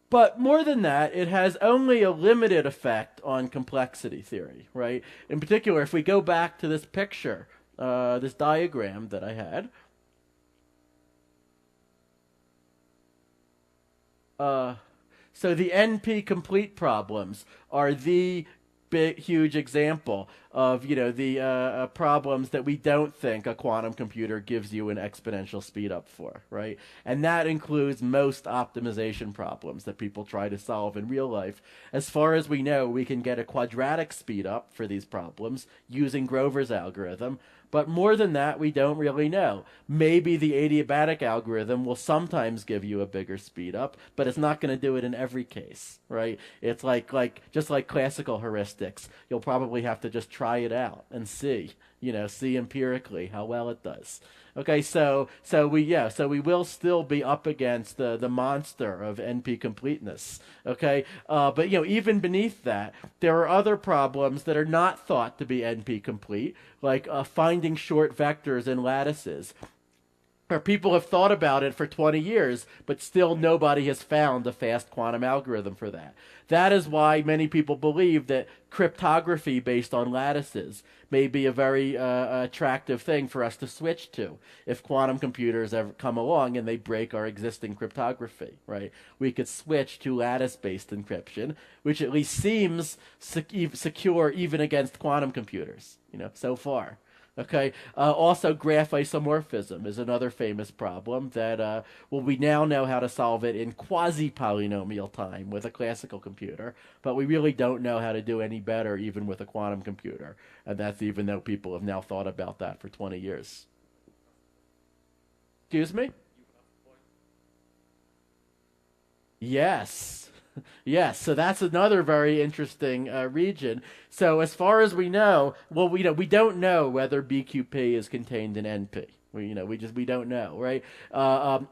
But more than that, it has only a limited effect on complexity theory, right? In particular, if we go back to this picture, this diagram that I had, so the NP-complete problems are the big, huge example of, you know, the problems that we don't think a quantum computer gives you an exponential speed up for, right? And that includes most optimization problems that people try to solve in real life. As far as we know, we can get a quadratic speed up for these problems using Grover's algorithm. But more than that, we don't really know. Maybe the adiabatic algorithm will sometimes give you a bigger speed up, but it's not going to do it in every case, right? It's just like classical heuristics. You'll probably have to just try it out and see, you know, see empirically how well it does. Okay, so we will still be up against the monster of NP completeness. Okay, but, you know, even beneath that, there are other problems that are not thought to be NP complete, like finding short vectors in lattices. Or people have thought about it for 20 years, but still nobody has found a fast quantum algorithm for that. That is why many people believe that cryptography based on lattices may be a very attractive thing for us to switch to if quantum computers ever come along and they break our existing cryptography, right? We could switch to lattice-based encryption, which at least seems secure even against quantum computers, you know, so far. Okay. Also, graph isomorphism is another famous problem that, well, we now know how to solve it in quasi-polynomial time with a classical computer, but we really don't know how to do any better even with a quantum computer. And that's even though people have now thought about that for 20 years. Excuse me? Yes. Yes, so that's another very interesting region. So as far as we know, well, we don't know whether BQP is contained in NP. We don't know, right?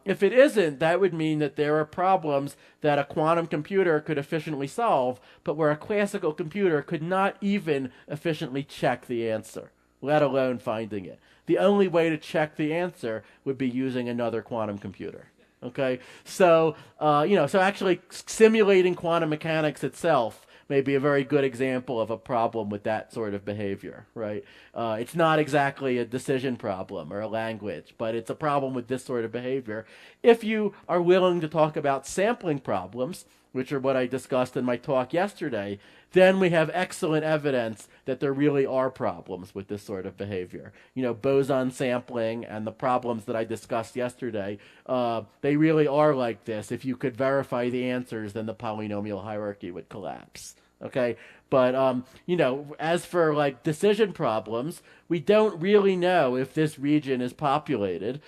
If it isn't, that would mean that there are problems that a quantum computer could efficiently solve, but where a classical computer could not even efficiently check the answer, let alone finding it. The only way to check the answer would be using another quantum computer. Okay, so so actually simulating quantum mechanics itself may be a very good example of a problem with that sort of behavior, right? It's not exactly a decision problem or a language, but it's a problem with this sort of behavior. If you are willing to talk about sampling problems, which are what I discussed in my talk yesterday, then we have excellent evidence that there really are problems with this sort of behavior. Boson sampling and the problems that I discussed yesterday, they really are like this. If you could verify the answers, then the polynomial hierarchy would collapse. Okay, but as for like decision problems, we don't really know if this region is populated.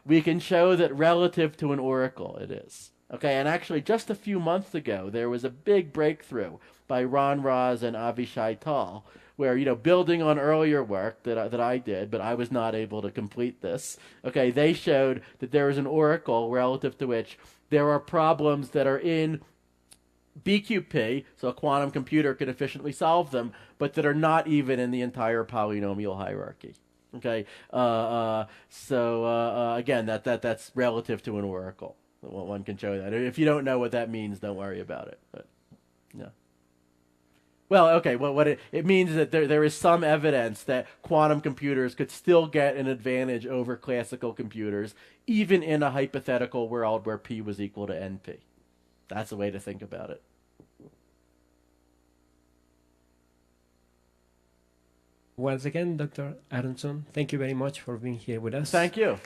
We can show that relative to an oracle it is. Okay, and actually just a few months ago, there was a big breakthrough by Ron Raz and Avishai Tal, where, building on earlier work that I did, but I was not able to complete this, okay, they showed that there is an oracle relative to which there are problems that are in BQP, so a quantum computer could efficiently solve them, but that are not even in the entire polynomial hierarchy. Okay, again, that's relative to an oracle. One can show that. If you don't know what that means, don't worry about it. But, yeah. Well, okay. Well, what it means is that there is some evidence that quantum computers could still get an advantage over classical computers, even in a hypothetical world where P was equal to NP. That's a way to think about it. Once again, Dr. Aaronson, thank you very much for being here with us. Thank you.